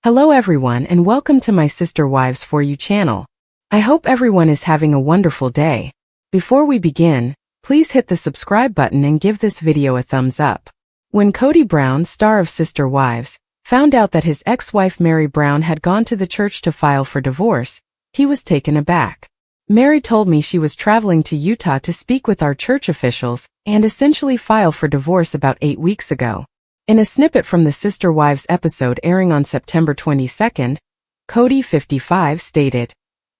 Hello everyone and welcome to my Sister Wives For You channel. I hope everyone is having a wonderful day. Before we begin, please hit the subscribe button and give this video a thumbs up. When Kody Brown, star of Sister Wives, found out that his ex-wife Meri Brown had gone to the church to file for divorce, he was taken aback. Meri told me she was traveling to Utah to speak with our church officials and essentially file for divorce about 8 weeks ago. In a snippet from the Sister Wives episode airing on September 22nd, Kody, 55, stated,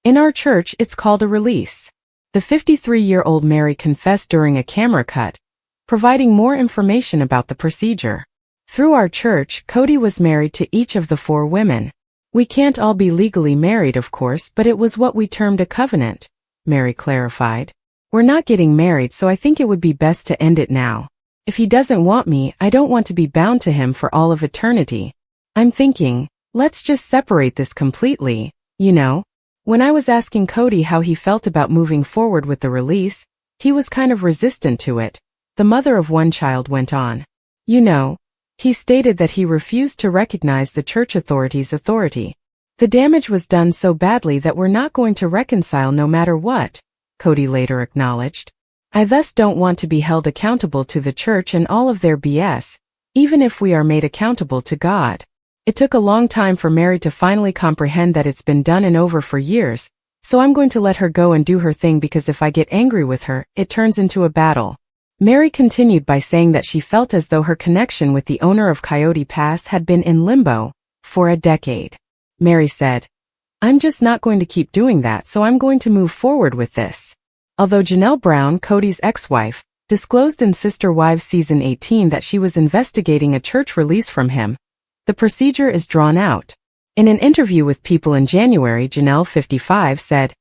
"In our church, it's called a release." The 53-year-old Meri confessed during a camera cut, providing more information about the procedure. Through our church, Kody was married to each of the 4 women. We can't all be legally married, of course, but it was what we termed a covenant, Meri clarified. "We're not getting married, so I think it would be best to end it now. If he doesn't want me, I don't want to be bound to him for all of eternity. I'm thinking, let's just separate this completely, you know?" When I was asking Kody how he felt about moving forward with the release, he was kind of resistant to it. The mother of one child went on. "You know," he stated that he refused to recognize the church authorities' authority. "The damage was done so badly that we're not going to reconcile no matter what," Kody later acknowledged. "I thus don't want to be held accountable to the church and all of their BS, even if we are made accountable to God." It took a long time for Meri to finally comprehend that it's been done and over for years, so I'm going to let her go and do her thing because if I get angry with her, it turns into a battle. Meri continued by saying that she felt as though her connection with the owner of Kody Pass had been in limbo for a decade. Meri said, "I'm just not going to keep doing that, so I'm going to move forward with this." Although Janelle Brown, Kody's ex-wife, disclosed in Sister Wives Season 18 that she was investigating a church release from him, the procedure is drawn out. In an interview with People in January, Janelle, 55, said,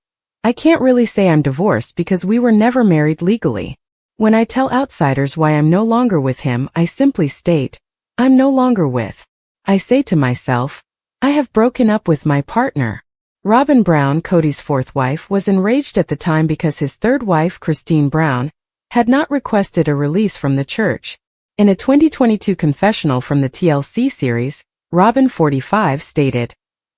"I can't really say I'm divorced because we were never married legally. When I tell outsiders why I'm no longer with him, I simply state, I'm no longer with. I say to myself, I have broken up with my partner." Robin Brown, Kody's 4th wife, was enraged at the time because his 3rd wife, Christine Brown, had not requested a release from the church. In a 2022 confessional from the TLC series, Robin, 45, stated,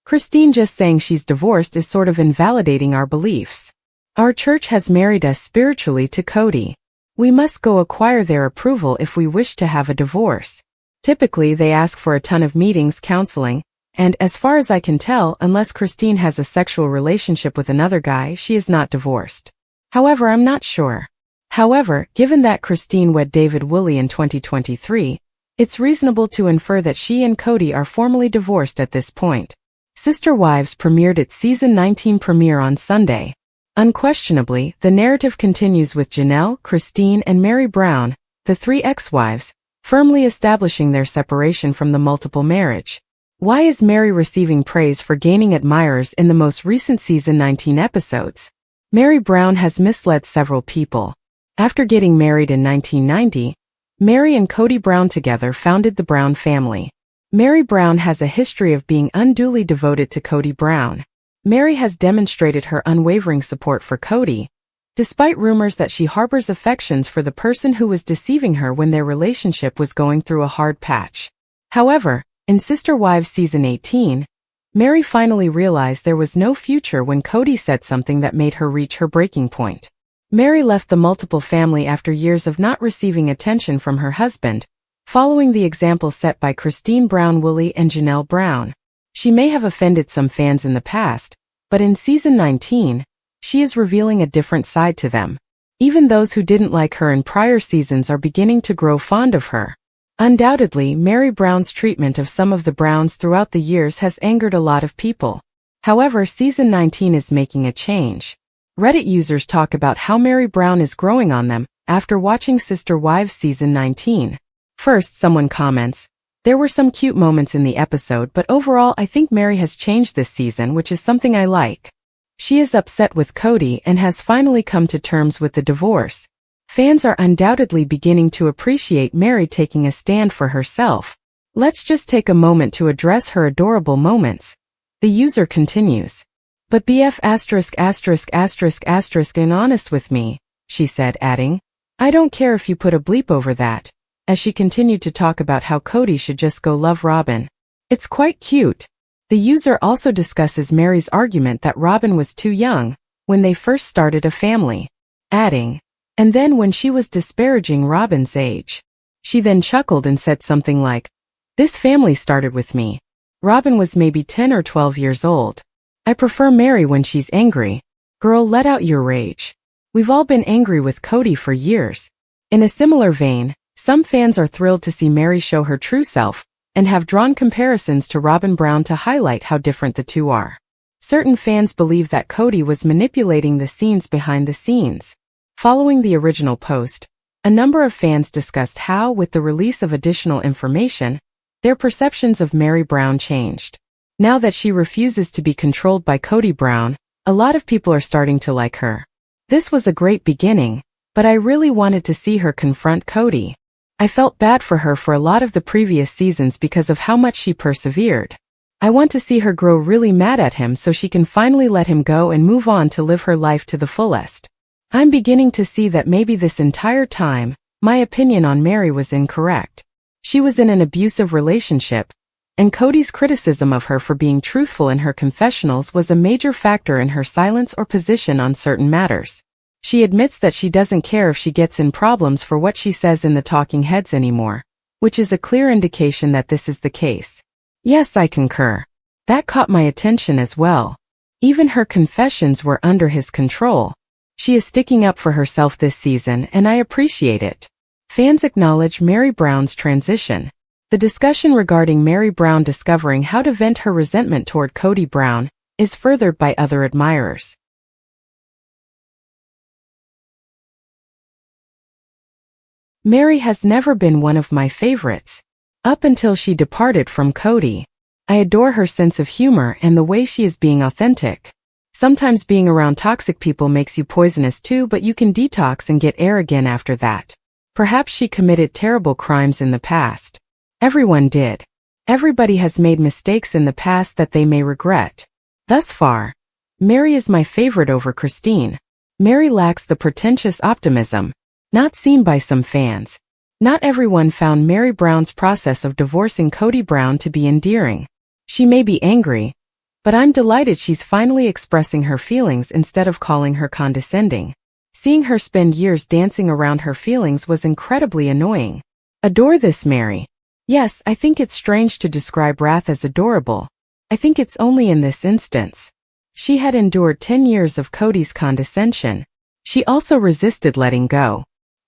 "Christine just saying she's divorced is sort of invalidating our beliefs. Our church has married us spiritually to Kody. We must go acquire their approval if we wish to have a divorce. Typically they ask for a ton of meetings, counseling, and as far as I can tell, unless Christine has a sexual relationship with another guy, she is not divorced. However, I'm not sure. However, given that Christine wed David Woolley in 2023, it's reasonable to infer that she and Kody are formally divorced at this point." Sister Wives premiered its Season 19 premiere on Sunday. Unquestionably, the narrative continues with Janelle, Christine, and Meri Brown, the 3 ex-wives, firmly establishing their separation from the multiple marriage. Why is Meri receiving praise for gaining admirers in the most recent Season 19 episodes? Meri Brown has misled several people. After getting married in 1990, Meri and Kody Brown together founded the Brown family. Meri Brown has a history of being unduly devoted to Kody Brown. Meri has demonstrated her unwavering support for Kody, despite rumors that she harbors affections for the person who was deceiving her when their relationship was going through a hard patch. However, in Sister Wives Season 18, Meri finally realized there was no future when Kody said something that made her reach her breaking point. Meri left the multiple family after years of not receiving attention from her husband, following the example set by Christine Brown Woolley and Janelle Brown. She may have offended some fans in the past, but in Season 19, she is revealing a different side to them. Even those who didn't like her in prior seasons are beginning to grow fond of her. Undoubtedly, Meri Brown's treatment of some of the Browns throughout the years has angered a lot of people. However, Season 19 is making a change. Reddit users talk about how Meri Brown is growing on them after watching Sister Wives Season 19. First, someone comments, "There were some cute moments in the episode, but overall I think Meri has changed this season, which is something I like. She is upset with Kody and has finally come to terms with the divorce. Fans are undoubtedly beginning to appreciate Meri taking a stand for herself. Let's just take a moment to address her adorable moments." The user continues. "But BF ****** and honest with me," she said, adding, "I don't care if you put a bleep over that," as she continued to talk about how Kody should just go love Robin. "It's quite cute. The user also discusses Mary's argument that Robin was too young when they first started a family, adding, "And then when she was disparaging Robin's age. She then chuckled and said something like, 'This family started with me. Robin was maybe 10 or 12 years old. I prefer Mary when she's angry. Girl, let out your rage.' We've all been angry with Kody for years." In a similar vein, some fans are thrilled to see Mary show her true self, and have drawn comparisons to Robin Brown to highlight how different the two are. Certain fans believe that Kody was manipulating the scenes behind the scenes. Following the original post, a number of fans discussed how, with the release of additional information, their perceptions of Mary Brown changed. Now that she refuses to be controlled by Kody Brown, a lot of people are starting to like her. "This was a great beginning, but I really wanted to see her confront Kody. I felt bad for her for a lot of the previous seasons because of how much she persevered. I want to see her grow really mad at him so she can finally let him go and move on to live her life to the fullest. I'm beginning to see that maybe this entire time, my opinion on Mary was incorrect. She was in an abusive relationship, and Kody's criticism of her for being truthful in her confessionals was a major factor in her silence or position on certain matters. She admits that she doesn't care if she gets in problems for what she says in the talking heads anymore, which is a clear indication that this is the case. Yes, I concur. That caught my attention as well. Even her confessions were under his control. She is sticking up for herself this season, and I appreciate it." Fans acknowledge Mary Brown's transition. The discussion regarding Mary Brown discovering how to vent her resentment toward Kody Brown is furthered by other admirers. Mary has never been one of my favorites. Up until she departed from Kody. I adore her sense of humor and the way she is being authentic. Sometimes being around toxic people makes you poisonous too, but you can detox and get air again after that. Perhaps she committed terrible crimes in the past. Everyone did. Everybody has made mistakes in the past that they may regret. Thus far, Mary is my favorite over Christine. Mary lacks the pretentious optimism not seen by some fans. Not everyone found Mary Brown's process of divorcing Kody Brown to be endearing. She may be angry, but I'm delighted she's finally expressing her feelings instead of calling her condescending. Seeing her spend years dancing around her feelings was incredibly annoying. Adore this Mary. Yes, I think it's strange to describe wrath as adorable. I think it's only in this instance. She had endured 10 years of Kody's condescension. She also resisted letting go.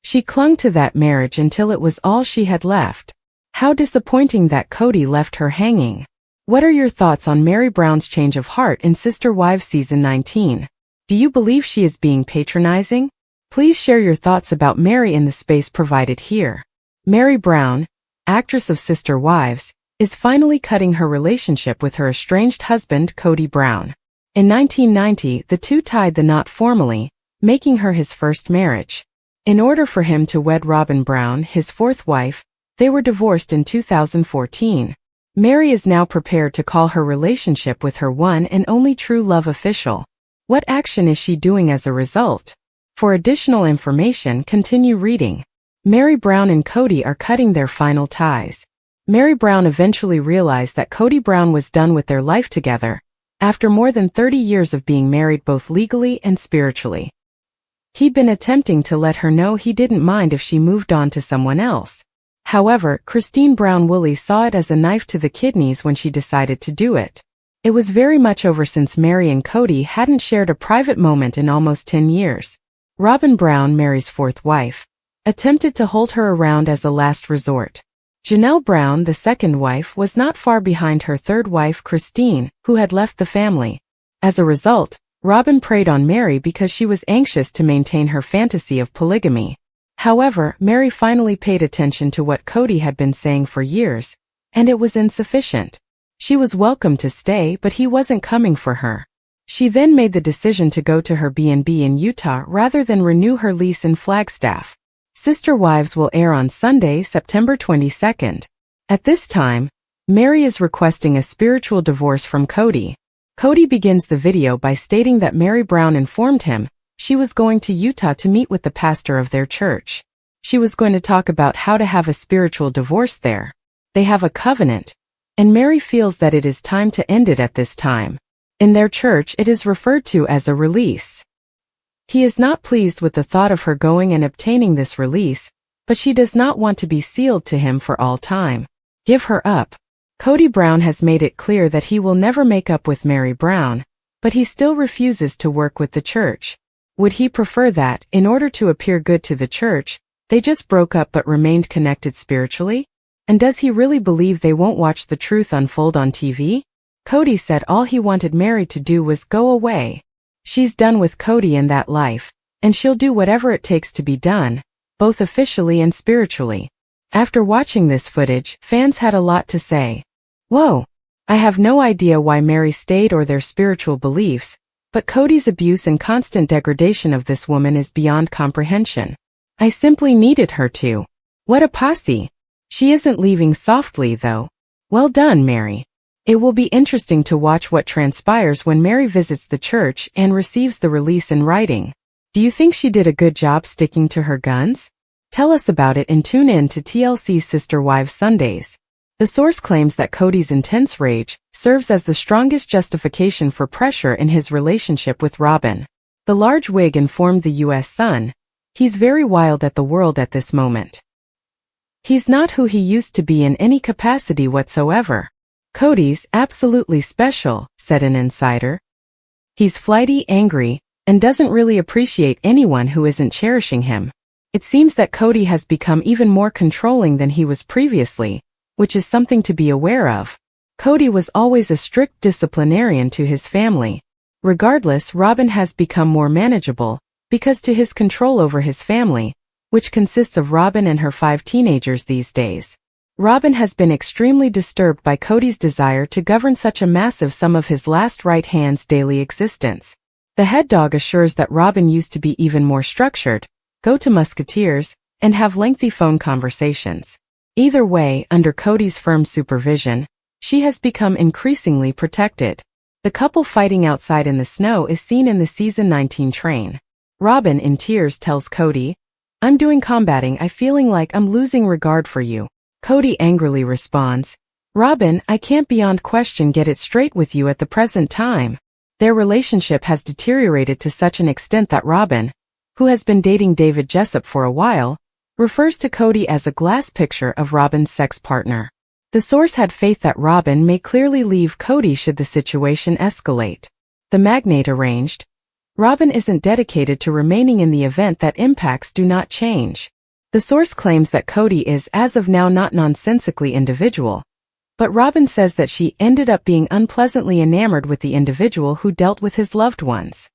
She clung to that marriage until it was all she had left. How disappointing that Kody left her hanging. What are your thoughts on Mary Brown's change of heart in Sister Wives Season 19? Do you believe she is being patronizing? Please share your thoughts about Mary in the space provided here. Mary Brown, actress of Sister Wives, is finally cutting her relationship with her estranged husband Kody Brown. In 1990, the two tied the knot formally, making her his first marriage. In order for him to wed Robin Brown, his fourth wife, they were divorced in 2014. Mary is now prepared to call her relationship with her one and only true love official. What action is she doing as a result? For additional information, continue reading. Mary Brown and Kody are cutting their final ties. Mary Brown eventually realized that Kody Brown was done with their life together, after more than 30 years of being married both legally and spiritually. He'd been attempting to let her know he didn't mind if she moved on to someone else. However, Christine Brown-Woolley saw it as a knife to the kidneys when she decided to do it. It was very much over since Mary and Kody hadn't shared a private moment in almost 10 years. Robin Brown, Mary's fourth wife, attempted to hold her around as a last resort. Janelle Brown, the second wife, was not far behind her third wife, Christine, who had left the family. As a result, Robin preyed on Mary because she was anxious to maintain her fantasy of polygamy. However, Mary finally paid attention to what Kody had been saying for years, and it was insufficient. She was welcome to stay, but he wasn't coming for her. She then made the decision to go to her B&B in Utah rather than renew her lease in Flagstaff. Sister Wives will air on Sunday, September 22nd. At this time, Mary is requesting a spiritual divorce from Kody. Kody begins the video by stating that Mary Brown informed him she was going to Utah to meet with the pastor of their church. She was going to talk about how to have a spiritual divorce there. They have a covenant, and Mary feels that it is time to end it at this time. In their church, it is referred to as a release. He is not pleased with the thought of her going and obtaining this release, but she does not want to be sealed to him for all time. Give her up. Kody Brown has made it clear that he will never make up with Mary Brown, but he still refuses to work with the church. Would he prefer that, in order to appear good to the church, they just broke up but remained connected spiritually? And does he really believe they won't watch the truth unfold on TV? Kody said all he wanted Mary to do was go away. She's done with Kody and that life, and she'll do whatever it takes to be done, both officially and spiritually. After watching this footage, fans had a lot to say. Whoa! I have no idea why Mary stayed or their spiritual beliefs, but Kody's abuse and constant degradation of this woman is beyond comprehension. I simply needed her to. What a posse! She isn't leaving softly, though. Well done, Mary. It will be interesting to watch what transpires when Mary visits the church and receives the release in writing. Do you think she did a good job sticking to her guns? Tell us about it and tune in to TLC's Sister Wives Sundays. The source claims that Kody's intense rage serves as the strongest justification for pressure in his relationship with Robin. The large wig informed the U.S. Sun, "He's very wild at the world at this moment. He's not who he used to be in any capacity whatsoever. Kody's absolutely special," said an insider. "He's flighty, angry, and doesn't really appreciate anyone who isn't cherishing him. It seems that Kody has become even more controlling than he was previously, which is something to be aware of. Kody was always a strict disciplinarian to his family. Regardless, Robin has become more manageable, because to his control over his family, which consists of Robin and her 5 teenagers these days. Robin has been extremely disturbed by Kody's desire to govern such a massive sum of his last right hand's daily existence. The head dog assures that Robin used to be even more structured, go to musketeers, and have lengthy phone conversations. Either way, under Kody's firm supervision, she has become increasingly protected. The couple fighting outside in the snow is seen in the season 19 train. Robin, in tears, tells Kody, "I'm doing combating, I'm feeling like I'm losing regard for you." Kody angrily responds, "Robin, I can't beyond question get it straight with you at the present time." Their relationship has deteriorated to such an extent that Robin, who has been dating David Jessup for a while, refers to Kody as a glass picture of Robin's sex partner. The source had faith that Robin may clearly leave Kody should the situation escalate. The magnate arranged. Robin isn't dedicated to remaining in the event that impacts do not change. The source claims that Kody is as of now not nonsensically individual, but Robin says that she ended up being unpleasantly enamored with the individual who dealt with his loved ones.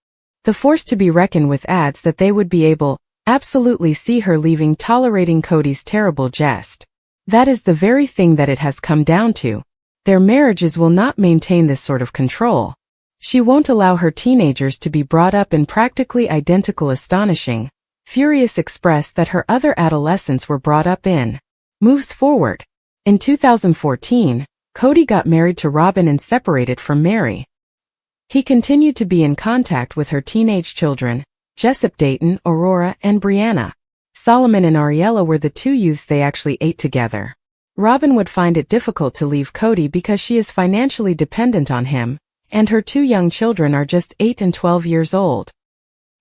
The force to be reckoned with adds that they would be able absolutely see her leaving tolerating Kody's terrible jest. That is the very thing that it has come down to. Their marriages will not maintain this sort of control. She won't allow her teenagers to be brought up in practically identical astonishing, furious express that her other adolescents were brought up in. Moves forward. In 2014, Kody got married to Robin and separated from Mary. He continued to be in contact with her teenage children, Jessup Dayton, Aurora, and Brianna. Solomon and Ariella were the 2 youths they actually ate together. Robin would find it difficult to leave Kody because she is financially dependent on him, and her 2 young children are just 8 and 12 years old.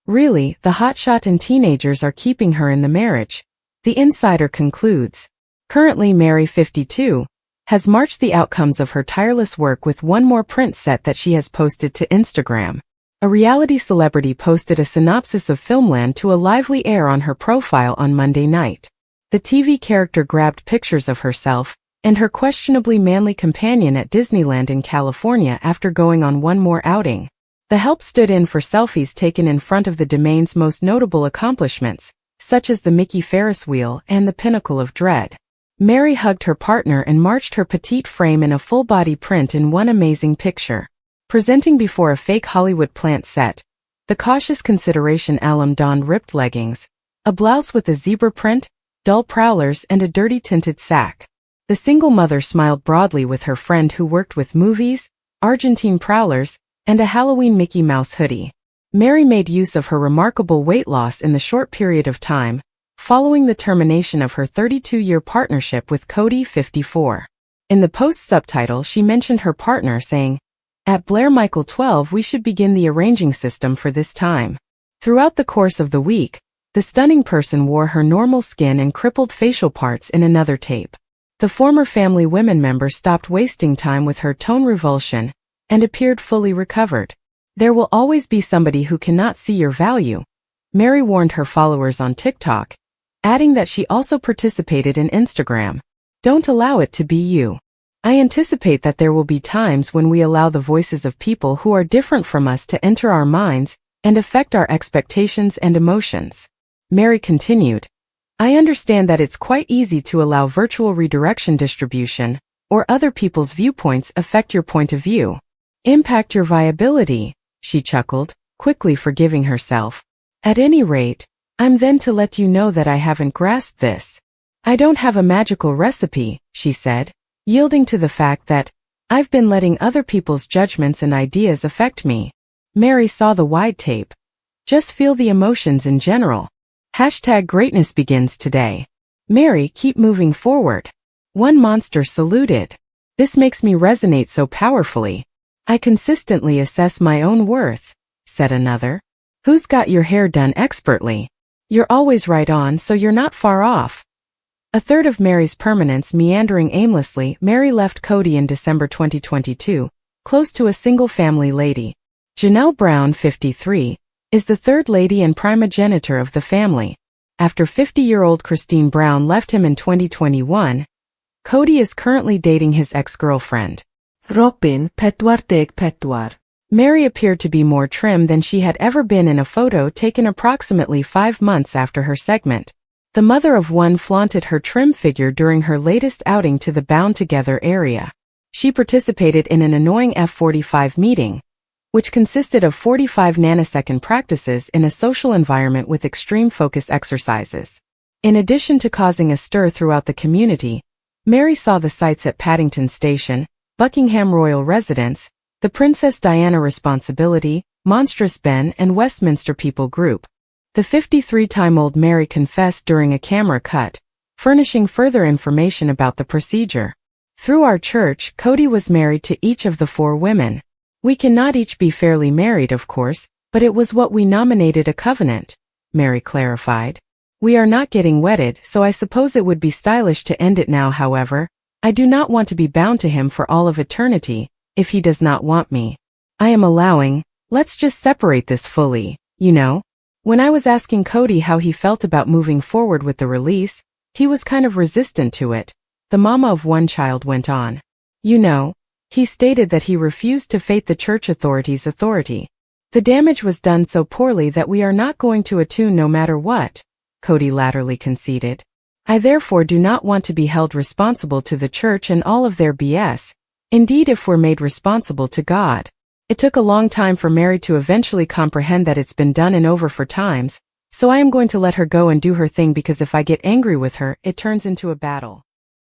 Really, the hotshot and teenagers are keeping her in the marriage, the insider concludes. Currently Mary, 52, has marched the outcomes of her tireless work with one more print set that she has posted to Instagram. A reality celebrity posted a synopsis of Filmland to a lively air on her profile on Monday night. The TV character grabbed pictures of herself and her questionably manly companion at Disneyland in California after going on one more outing. The help stood in for selfies taken in front of the domain's most notable accomplishments, such as the Mickey Ferris wheel and the Pinnacle of Dread. Mary hugged her partner and marched her petite frame in a full-body print in one amazing picture. Presenting before a fake Hollywood plant set, the cautious consideration alum donned ripped leggings, a blouse with a zebra print, dull prowlers, and a dirty tinted sack. The single mother smiled broadly with her friend who worked with movies, Argentine prowlers, and a Halloween Mickey Mouse hoodie. Mary made use of her remarkable weight loss in the short period of time following the termination of her 32-year partnership with Kody, 54. In the post's subtitle, she mentioned her partner, saying, "At Blair Michael 12 we should begin the arranging system for this time." Throughout the course of the week, the stunning person wore her normal skin and crippled facial parts in another tape. The former family women member stopped wasting time with her tone revulsion and appeared fully recovered. "There will always be somebody who cannot see your value," Mary warned her followers on TikTok, adding that she also participated in Instagram. "Don't allow it to be you. I anticipate that there will be times when we allow the voices of people who are different from us to enter our minds and affect our expectations and emotions." Mary continued, "I understand that it's quite easy to allow virtual redirection distribution or other people's viewpoints affect your point of view. Impact your viability," she chuckled, quickly forgiving herself. "At any rate, I'm then to let you know that I haven't grasped this. I don't have a magical recipe," she said, yielding to the fact that, "I've been letting other people's judgments and ideas affect me." Mary saw the wide tape. "Just feel the emotions in general. #greatness begins today. Mary, keep moving forward." One monster saluted. "This makes me resonate so powerfully. I consistently assess my own worth," said another. "Who's got your hair done expertly? You're always right on, so you're not far off." A third of Mary's permanence meandering aimlessly. Mary left Kody in December 2022, close to a single-family lady. Janelle Brown, 53, is the third lady and primogenitor of the family. After 50-year-old Christine Brown left him in 2021, Kody is currently dating his ex-girlfriend. Robin 44. Mary appeared to be more trim than she had ever been in a photo taken approximately 5 months after her segment. The mother of one flaunted her trim figure during her latest outing to the Bound Together area. She participated in an annoying F45 meeting, which consisted of 45 nanosecond practices in a social environment with extreme focus exercises. In addition to causing a stir throughout the community, Mary saw the sights at Paddington Station, Buckingham Royal Residence, the Princess Diana Responsibility, Monstrous Ben, and Westminster People Group. The 53-time-old Mary confessed during a camera cut, furnishing further information about the procedure. "Through our church, Kody was married to each of the 4 women. We cannot each be fairly married, of course, but it was what we nominated a covenant," Mary clarified. "We are not getting wedded, so I suppose it would be stylish to end it now. However, I do not want to be bound to him for all of eternity, if he does not want me. I am allowing, let's just separate this fully, you know?" When I was asking Kody how he felt about moving forward with the release, he was kind of resistant to it, the mama of one child went on. "You know, he stated that he refused to fight the church authorities' authority. The damage was done so poorly that we are not going to attune no matter what," Kody latterly conceded. "I therefore do not want to be held responsible to the church and all of their BS, indeed if we're made responsible to God." It took a long time for Mary to eventually comprehend that it's been done and over for times, so I am going to let her go and do her thing, because if I get angry with her, it turns into a battle.